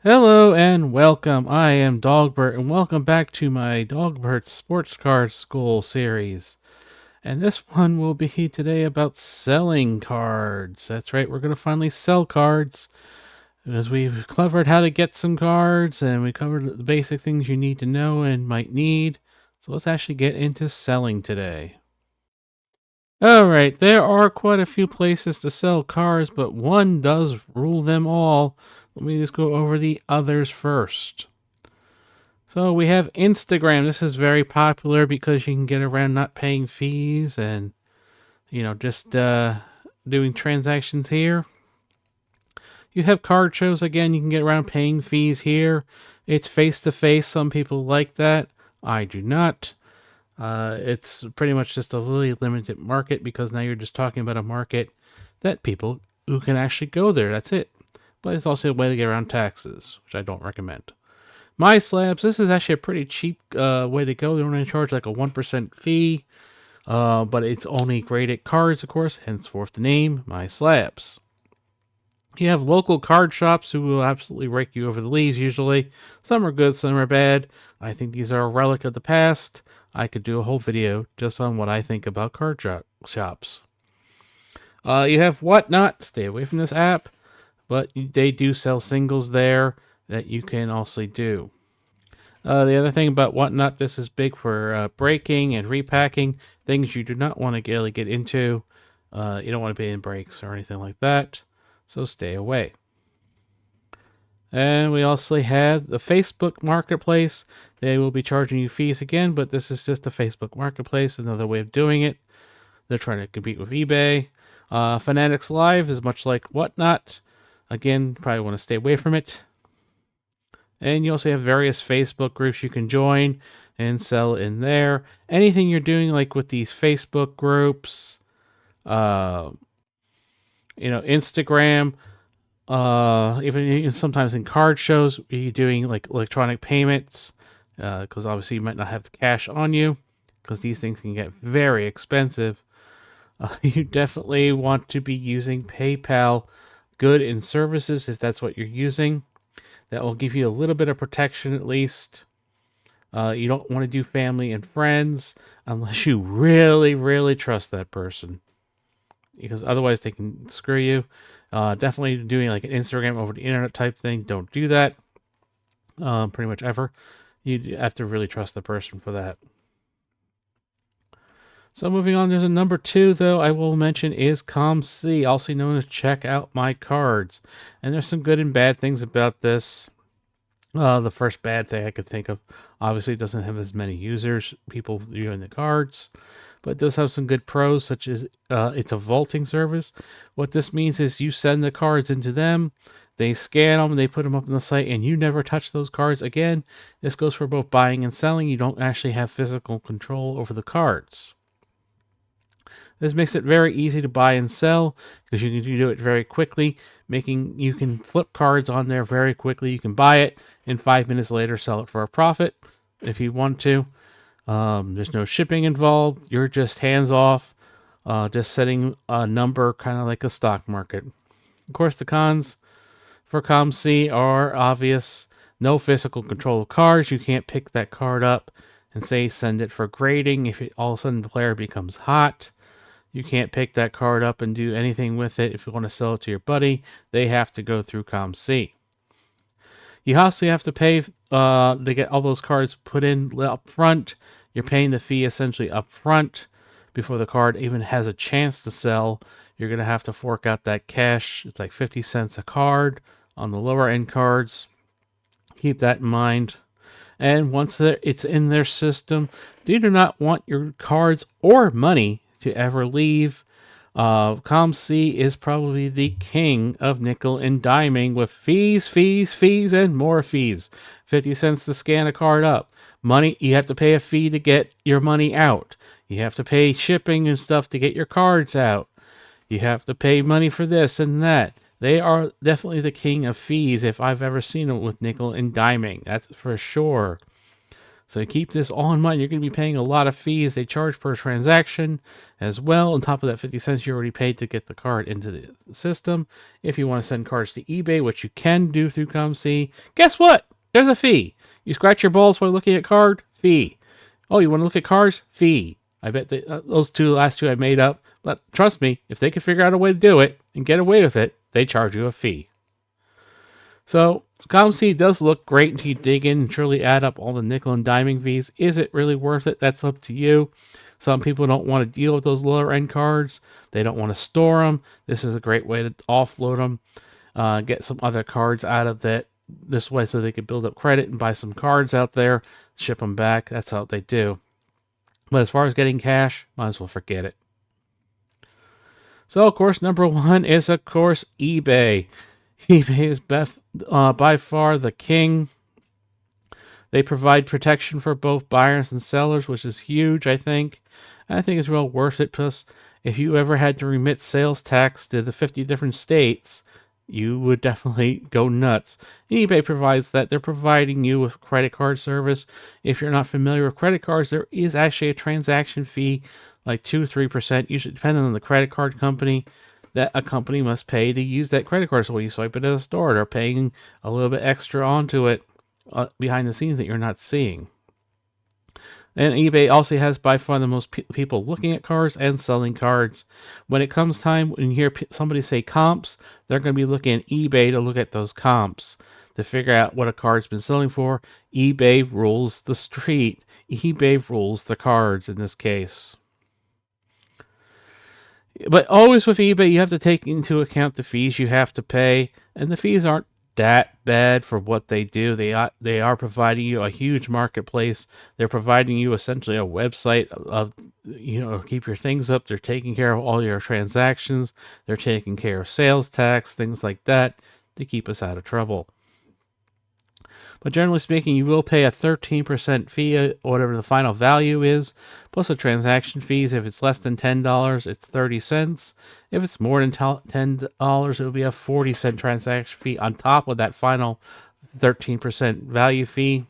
Hello and welcome. I am Dogbert and welcome back to my Dogbert Sports Card School series. And this one will be today about selling cards. That's right, we're going to finally sell cards because we've covered how to get some cards and we covered the basic things you need to know and might need. So let's actually get into selling today. Alright, there are quite a few places to sell cards, but one does rule them all. Let me just go over the others first. So we have Instagram. This is very popular because you can get around not paying fees and, just doing transactions here. You have card shows. Again, you can get around paying fees here. It's face to face. Some people like that. I do not. It's pretty much just a really limited market because now you're just talking about a market that people who can actually go there. That's it. But it's also a way to get around taxes, which I don't recommend. My Slabs, this is actually a pretty cheap way to go. They only charge like a 1% fee, but it's only graded cards, of course, henceforth the name, My Slabs. You have local card shops who will absolutely rake you over the leaves usually. Some are good, some are bad. I think these are a relic of the past. I could do a whole video just on what I think about card shops. You have Whatnot. Stay away from this app, but they do sell singles there that you can also do. The other thing about Whatnot, this is big for breaking and repacking, things you do not want to really get into. You don't want to be in breaks or anything like that, so stay away. And we also have the Facebook Marketplace. They will be charging you fees again, but this is just the Facebook Marketplace, another way of doing it. They're trying to compete with eBay. Fanatics Live is much like Whatnot. Again, probably want to stay away from it. And you also have various Facebook groups you can join and sell in there. Anything you're doing, like with these Facebook groups, Instagram, even sometimes in card shows, you're doing like electronic payments, because obviously you might not have the cash on you, because these things can get very expensive. You definitely want to be using PayPal good and services if that's what you're using. That will give you a little bit of protection at least. You don't want to do family and friends unless you really, really trust that person, because otherwise they can screw you. Definitely doing like an Instagram over the internet type thing. Don't do that. Pretty much ever. You have to really trust the person for that. So moving on, there's a number 2 though I will mention is ComC, also known as Check Out My Cards. And there's some good and bad things about this. The first bad thing I could think of, obviously it doesn't have as many users, people viewing the cards, but it does have some good pros, such as it's a vaulting service. What this means is you send the cards into them, they scan them, they put them up on the site, and you never touch those cards again. This goes for both buying and selling. You don't actually have physical control over the cards. This makes it very easy to buy and sell because you can do it very quickly, making you can flip cards on there very quickly. You can buy it and 5 minutes later sell it for a profit if you want to. There's no shipping involved. You're just hands off, just setting a number, kind of like a stock market. Of course, the cons for ComC are obvious. No physical control of cards. You can't pick that card up and say send it for grading if all of a sudden the player becomes hot. You can't pick that card up and do anything with it. If you want to sell it to your buddy, they have to go through ComC. You also have to pay to get all those cards put in up front. You're paying the fee essentially up front before the card even has a chance to sell. You're going to have to fork out that cash. It's like 50 cents a card on the lower end cards. Keep that in mind. And once it's in their system, they do not want your cards or money to ever leave. ComC is probably the king of nickel and diming with fees, and more fees. 50 cents to scan a card up. Money, you have to pay a fee to get your money out. You have to pay shipping and stuff to get your cards out. You have to pay money for this and that. They are definitely the king of fees if I've ever seen them with nickel and diming. That's for sure. So keep this all in mind. You're going to be paying a lot of fees. They charge per transaction as well. On top of that 50 cents you already paid to get the card into the system. If you want to send cards to eBay, which you can do through ComC, guess what? There's a fee. You scratch your balls while looking at card? Fee. Oh, you want to look at cars? Fee. I bet those last two I made up. But trust me, if they can figure out a way to do it and get away with it, they charge you a fee. So ComC does look great until you dig in and truly add up all the nickel and diming fees. Is it really worth it? That's up to you. Some people don't want to deal with those lower end cards. They don't want to store them. This is a great way to offload them, get some other cards out of that this way so they can build up credit and buy some cards out there, ship them back. That's how they do. But as far as getting cash, might as well forget it. So, of course, number one is, of course, eBay. eBay is by far the king. They provide protection for both buyers and sellers, which is huge, I think. And I think it's real worth it. Plus, if you ever had to remit sales tax to the 50 different states, you would definitely go nuts. eBay provides that. They're providing you with credit card service. If you're not familiar with credit cards, there is actually a transaction fee, like 2-3%, usually depending on the credit card company, that a company must pay to use that credit card. So when you swipe it at a store, they're paying a little bit extra onto it behind the scenes that you're not seeing. And eBay also has by far the most people looking at cards and selling cards. When it comes time, when you hear somebody say comps, they're going to be looking at eBay to look at those comps to figure out what a card's been selling for. eBay rules the street. eBay rules the cards in this case. But always with eBay, you have to take into account the fees you have to pay, and the fees aren't that bad for what they do. They are providing you a huge marketplace. They're providing you essentially a website of keep your things up. They're taking care of all your transactions. They're taking care of sales tax, things like that, to keep us out of trouble. But generally speaking, you will pay a 13% fee, whatever the final value is, plus a transaction fees. If it's less than $10, it's 30 cents. If it's more than $10, it will be a 40-cent transaction fee on top of that final 13% value fee.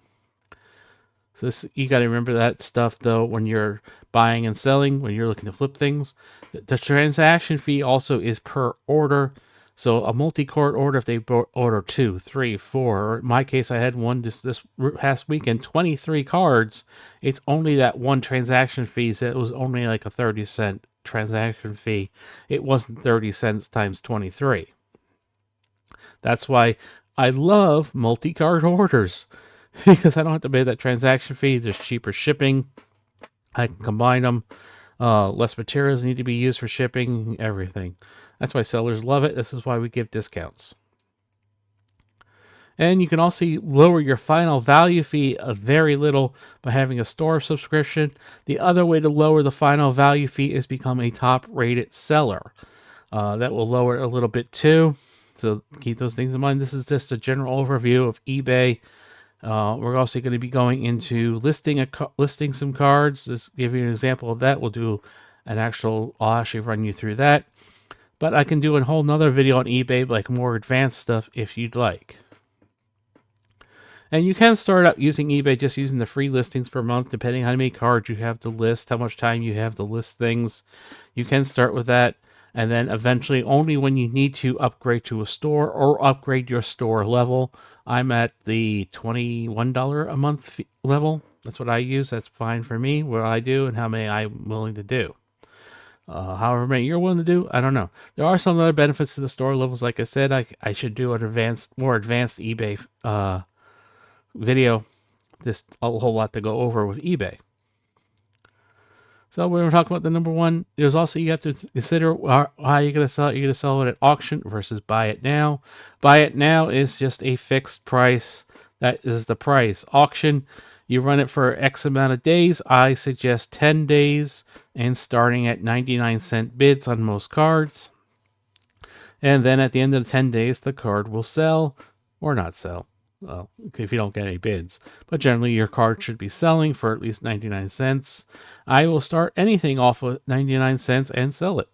So you got to remember that stuff, though, when you're buying and selling, when you're looking to flip things. The transaction fee also is per order. So a multi-card order, if they order 2, 3, 4, or in my case, I had one this past weekend, 23 cards. It's only that one transaction fee. So it was only like a 30-cent transaction fee. It wasn't 30 cents times 23. That's why I love multi-card orders, because I don't have to pay that transaction fee. There's cheaper shipping. I can combine them. Less materials need to be used for shipping, everything. That's why sellers love it. This is why we give discounts. And you can also lower your final value fee a very little by having a store subscription. The other way to lower the final value fee is become a top-rated seller. That will lower it a little bit too. So keep those things in mind. This is just a general overview of eBay. We're also going to be going into listing some cards. Just give you an example of that. I'll actually run you through that. But I can do a whole nother video on eBay, like more advanced stuff, if you'd like. And you can start out using eBay just using the free listings per month, depending on how many cards you have to list, how much time you have to list things. You can start with that, and then eventually only when you need to upgrade to a store or upgrade your store level. I'm at the $21 a month level. That's what I use. That's fine for me, what I do, and how many I'm willing to do. However many you're willing to do, I don't know. There are some other benefits to the store levels. Like I said, I should do an more advanced eBay video. Just a whole lot to go over with eBay. So when we're talking about the number one, there's also, you have to consider how you're going to sell it. You're going to sell it at auction versus buy it now. Buy it now is just a fixed price. That is the price. Auction, you run it for X amount of days. I suggest 10 days and starting at 99-cent bids on most cards. And then at the end of the 10 days, the card will sell or not sell. Well, if you don't get any bids. But generally, your card should be selling for at least 99 cents. I will start anything off of 99 cents and sell it.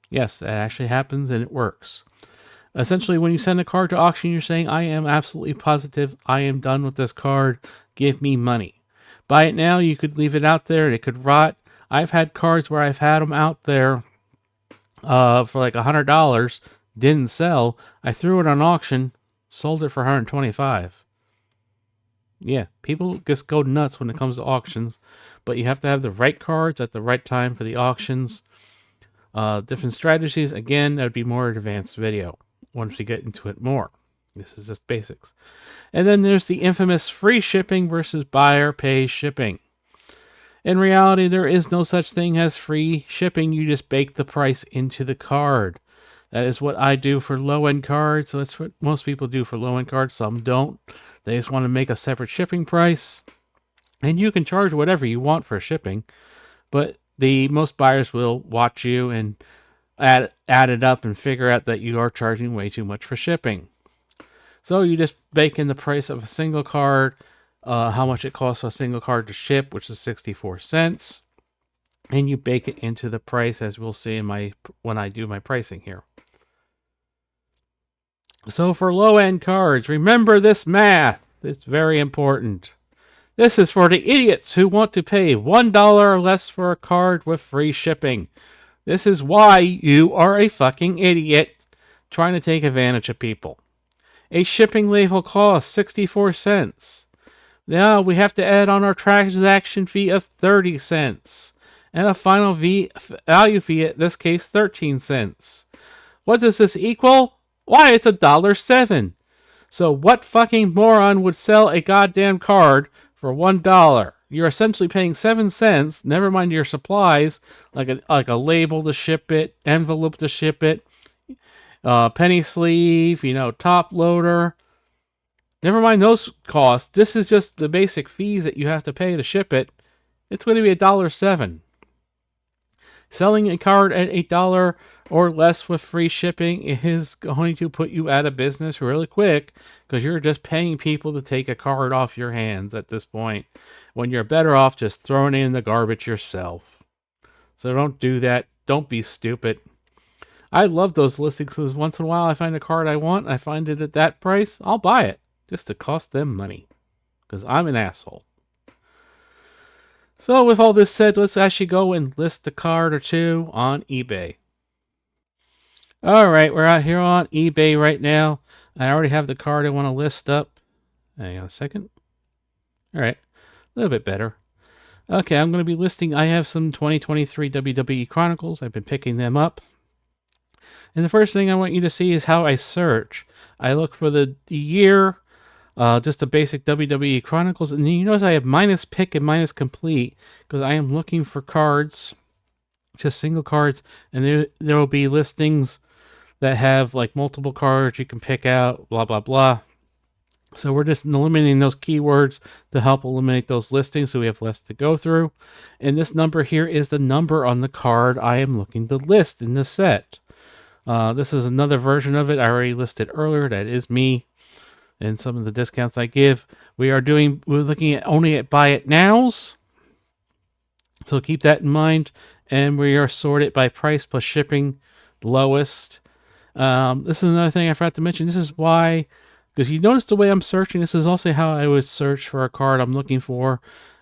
Yes, that actually happens and it works. Essentially, when you send a card to auction, you're saying, I am absolutely positive I am done with this card. Give me money. Buy it now, you could leave it out there, it could rot. I've had cards where I've had them out there for like $100, didn't sell. I threw it on auction, sold it for 125. Yeah, people just go nuts when it comes to auctions, but you have to have the right cards at the right time for the auctions. Different strategies, again, that would be more advanced video once we get into it more. This is just basics. And then there's the infamous free shipping versus buyer pays shipping. In reality, there is no such thing as free shipping. You just bake the price into the card. That is what I do for low-end cards. So that's what most people do for low-end cards. Some don't. They just want to make a separate shipping price. And you can charge whatever you want for shipping. But most buyers will watch you and add it up and figure out that you are charging way too much for shipping. So you just bake in the price of a single card, how much it costs for a single card to ship, which is 64 cents. And you bake it into the price, as we'll see when I do my pricing here. So for low-end cards, remember this math. It's very important. This is for the idiots who want to pay $1 or less for a card with free shipping. This is why you are a fucking idiot trying to take advantage of people. A shipping label costs 64 cents. Now we have to add on our transaction fee of 30 cents. And a final value fee, in this case 13 cents. What does this equal? Why, it's $1.07. So what fucking moron would sell a goddamn card for $1? You're essentially paying 7 cents, never mind your supplies, like a label to ship it, envelope to ship it, penny sleeve, top loader. Never mind those costs. This is just the basic fees that you have to pay to ship it. It's going to be $1.07. Selling a card at $8 or less with free shipping is going to put you out of business really quick, because you're just paying people to take a card off your hands at this point, when you're better off just throwing it in the garbage yourself. So don't do that. Don't be stupid. I love those listings, because once in a while I find a card I want, I find it at that price, I'll buy it, just to cost them money, because I'm an asshole. So with all this said, let's actually go and list a card or two on eBay. Alright, we're out here on eBay right now. I already have the card I want to list up. Hang on a second. Alright, a little bit better. Okay, I'm going to be listing, I have some 2023 WWE Chronicles. I've been picking them up. And the first thing I want you to see is how I search. I look for the year, just the basic WWE Chronicles. And you notice I have minus pick and minus complete, because I am looking for cards, just single cards. And there will be listings that have like multiple cards you can pick out, blah, blah, blah. So we're just eliminating those keywords to help eliminate those listings, so we have less to go through. And this number here is the number on the card I am looking to list in the set. This is another version of it I already listed earlier. That is me and some of the discounts I give. We're looking at only at buy it nows, so keep that in mind. And we are sorted by price plus shipping, lowest. This is another thing I forgot to mention. This is why, because you notice the way I'm searching, this is also how I would search for a card I'm looking for.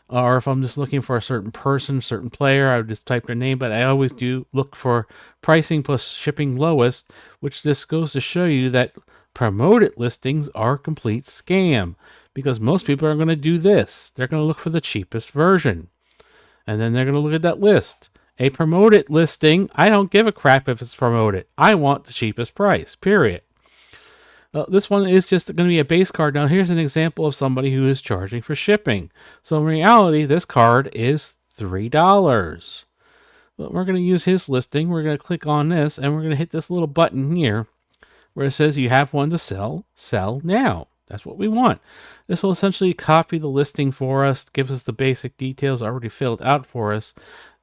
Or if I'm just looking for a certain person, certain player, I would just type their name. But I always do look for pricing plus shipping lowest, which this goes to show you that promoted listings are a complete scam, because most people are going to do this. They're going to look for the cheapest version, and then they're going to look at that list. A promoted listing, I don't give a crap if it's promoted. I want the cheapest price, period. This one is just going to be a base card. Now, here's an example of somebody who is charging for shipping. So, in reality, this card is $3. But we're going to use his listing. We're going to click on this, and we're going to hit this little button here where it says you have one to sell. Sell now. That's what we want. This will essentially copy the listing for us, give us the basic details already filled out for us.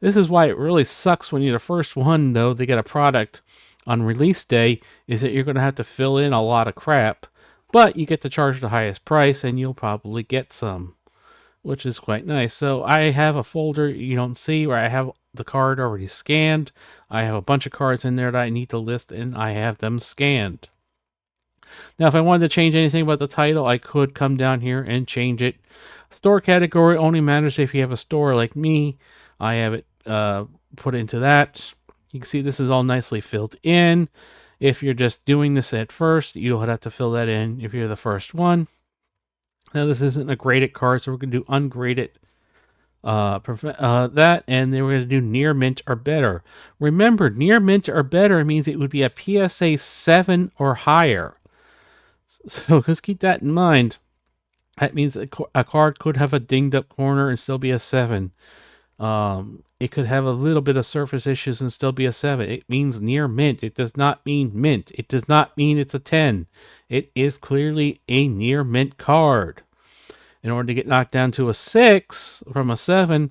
This is why it really sucks when you're the first one, though, they get a product on release day, is that you're going to have to fill in a lot of crap, but you get to charge the highest price, and you'll probably get some, which is quite nice. So I have a folder you don't see where I have the card already scanned. I have a bunch of cards in there that I need to list, and I have them scanned. Now, if I wanted to change anything about the title, I could come down here and change it. Store category only matters if you have a store like me. I have it put into that. You can see this is all nicely filled in. If you're just doing this at first, you'll have to fill that in if you're the first one. Now, this isn't a graded card, so we're going to do ungraded that, and then we're going to do near mint or better. Remember, near mint or better means it would be a PSA 7 or higher. So just keep that in mind. That means a card could have a dinged up corner and still be a 7. It could have a little bit of surface issues and still be a 7. It means near mint. It does not mean mint. It does not mean it's a 10. It is clearly a near mint card. In order to get knocked down to a 6 from a 7,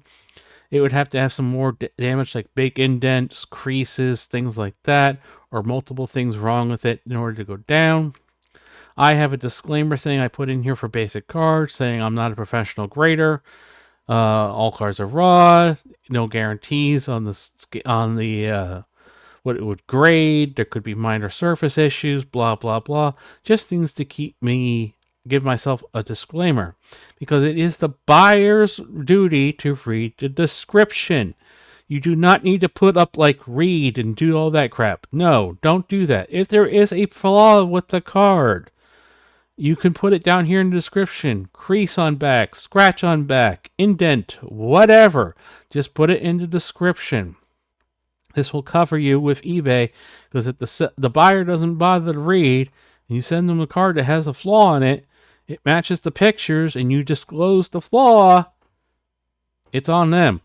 it would have to have some more damage, like big indents, creases, things like that, or multiple things wrong with it in order to go down. I have a disclaimer thing I put in here for basic cards saying I'm not a professional grader. All cards are raw. No guarantees on the what it would grade. There could be minor surface issues. Blah blah blah. Just things to give myself a disclaimer, because it is the buyer's duty to read the description. You do not need to put up like read and do all that crap. No, don't do that. If there is a flaw with the card, you can put it down here in the description. Crease on back, scratch on back, indent, whatever. Just put it in the description. This will cover you with eBay, because if the buyer doesn't bother to read, and you send them a card that has a flaw in it, it matches the pictures, and you disclose the flaw, it's on them.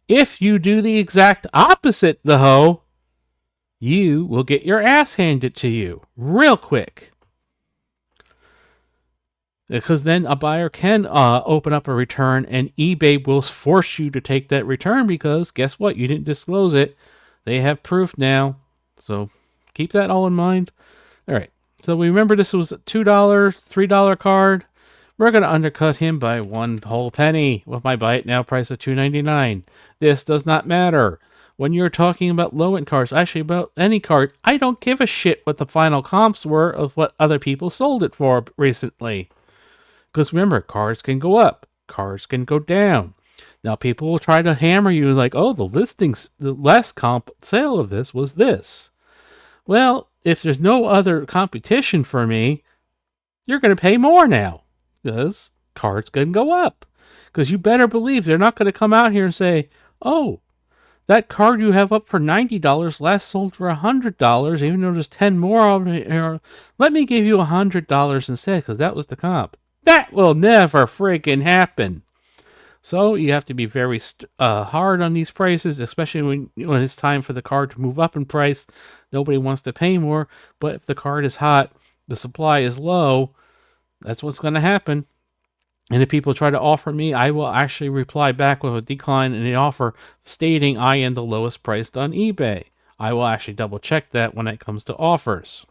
If you do the exact opposite, though, you will get your ass handed to you real quick. Because then a buyer can open up a return, and eBay will force you to take that return, because guess what? You didn't disclose it. They have proof now. So keep that all in mind. All right. So we remember this was a $2, $3 card. We're going to undercut him by 1 whole penny with my buy it now price of $2.99. This does not matter. When you're talking about low-end cards, actually about any card, I don't give a shit what the final comps were of what other people sold it for recently. Because remember, cards can go up, cards can go down. Now people will try to hammer you like, oh, the last comp sale of this was this. Well, if there's no other competition for me, you're going to pay more now, because cards can go up. Because you better believe they're not going to come out here and say, oh, that card you have up for $90 last sold for $100, even though there's 10 more over here. Let me give you $100 instead, because that was the comp. That will never friggin' happen. So you have to be very hard on these prices, especially when it's time for the card to move up in price. Nobody wants to pay more, but if the card is hot, the supply is low, that's what's going to happen. And if people try to offer me, I will actually reply back with a decline in the offer stating I am the lowest priced on eBay. I will actually double check that when it comes to offers.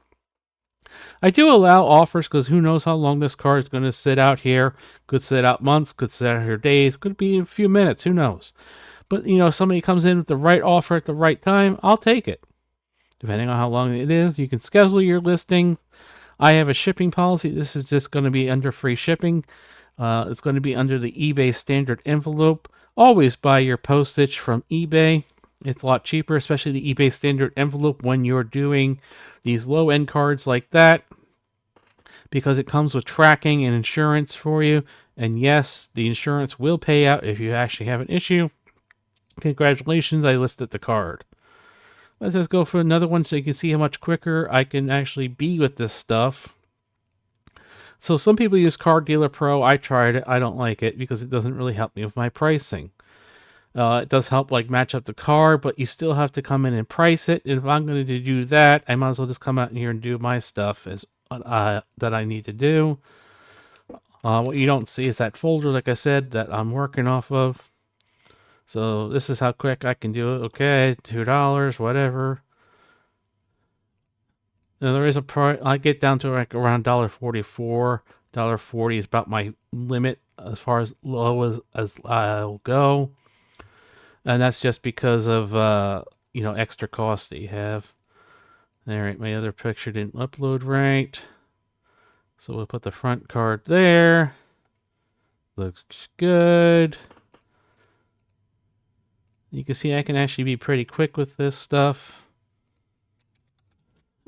I do allow offers because who knows how long this card is going to sit out here. Could sit out months, could sit out here days, could be a few minutes, who knows. But, if somebody comes in with the right offer at the right time, I'll take it. Depending on how long it is, you can schedule your listing. I have a shipping policy. This is just going to be under free shipping. It's going to be under the eBay standard envelope. Always buy your postage from eBay. It's a lot cheaper, especially the eBay standard envelope when you're doing these low-end cards like that, because it comes with tracking and insurance for you. And yes, the insurance will pay out if you actually have an issue. Congratulations, I listed the card. Let's just go for another one so you can see how much quicker I can actually be with this stuff. So some people use Card Dealer Pro. I tried it. I don't like it because it doesn't really help me with my pricing. It does help match up the card, but you still have to come in and price it. And if I'm going to do that, I might as well just come out in here and do my stuff that I need to do. What you don't see is that folder, like I said, that I'm working off of. So this is how quick I can do it. Okay, $2, whatever. Now there is a price. I get down to around $1.44. $1.40 is about my limit as far as low as I'll go. And that's just because of, extra costs that you have. All right, my other picture didn't upload right. So we'll put the front card there. Looks good. You can see I can actually be pretty quick with this stuff.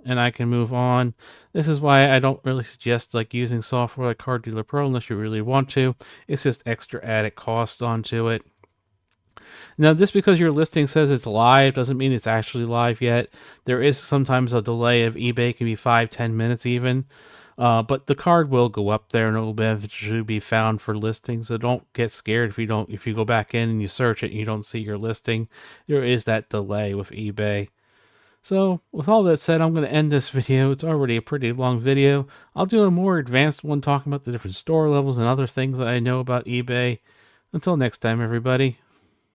And I can move on. This is why I don't really suggest like using software like Car Dealer Pro unless you really want to. It's just extra added cost onto it. Now, just because your listing says it's live doesn't mean it's actually live yet. There is sometimes a delay of eBay, can be 5-10 minutes even. But the card will go up there and it will eventually be found for listings. So don't get scared if you go back in and you search it and you don't see your listing. There is that delay with eBay. So with all that said, I'm going to end this video. It's already a pretty long video. I'll do a more advanced one talking about the different store levels and other things that I know about eBay. Until next time, everybody.